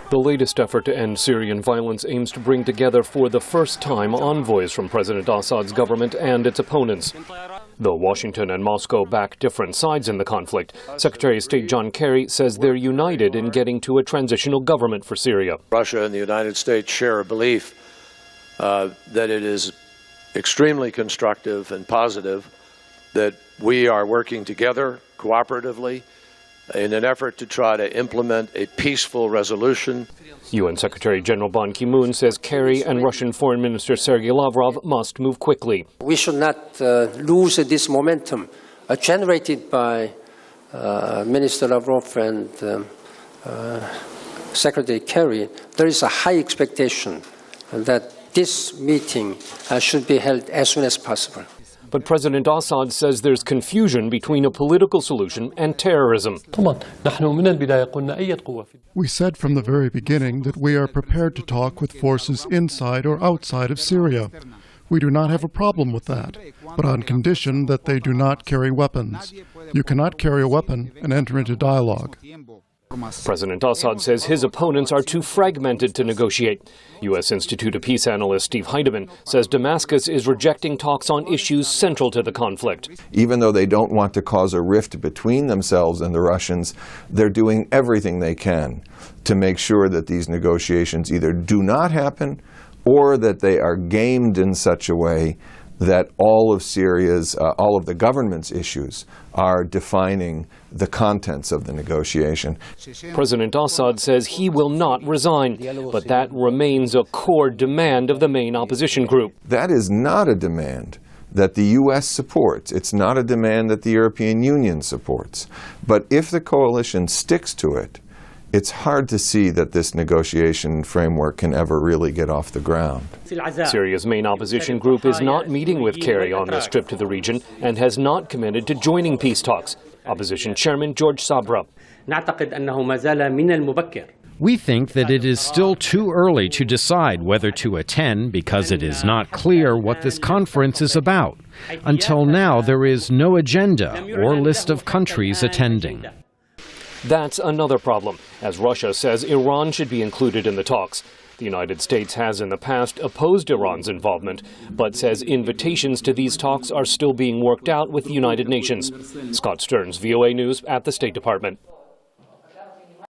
The latest effort to end Syrian violence aims to bring together for the first time envoys from President Assad's government and its opponents. Though Washington and Moscow back different sides in the conflict, Secretary of State John Kerry says they're united in getting to a transitional government for Syria. Russia and the United States share a belief that it is extremely constructive and positive that we are working together cooperatively in an effort to try to implement a peaceful resolution. UN Secretary General Ban Ki-moon says Kerry and Russian Foreign Minister Sergei Lavrov must move quickly. We should not lose this momentum generated by Minister Lavrov and Secretary Kerry. There is a high expectation that this meeting should be held as soon as possible. But President Assad says there's confusion between a political solution and terrorism. We said from the very beginning that we are prepared to talk with forces inside or outside of Syria. We do not have a problem with that, but on condition that they do not carry weapons. You cannot carry a weapon and enter into dialogue. President Assad says his opponents are too fragmented to negotiate. U.S. Institute of Peace analyst Steve Heydemann says Damascus is rejecting talks on issues central to the conflict. Even though they don't want to cause a rift between themselves and the Russians, they're doing everything they can to make sure that these negotiations either do not happen or that they are gamed in such a way that all of Syria's, all of the government's issues are defining the contents of the negotiation. President Assad says he will not resign, but that remains a core demand of the main opposition group. That is not a demand that the U.S. supports. It's not a demand that the European Union supports. But if the coalition sticks to it, it's hard to see that this negotiation framework can ever really get off the ground. Syria's main opposition group is not meeting with Kerry on this trip to the region and has not committed to joining peace talks. Opposition Chairman George Sabra. We think that it is still too early to decide whether to attend because it is not clear what this conference is about. Until now, there is no agenda or list of countries attending. That's another problem, as Russia says Iran should be included in the talks. The United States has in the past opposed Iran's involvement, but says invitations to these talks are still being worked out with the United Nations. Scott Stearns, VOA News at the State Department.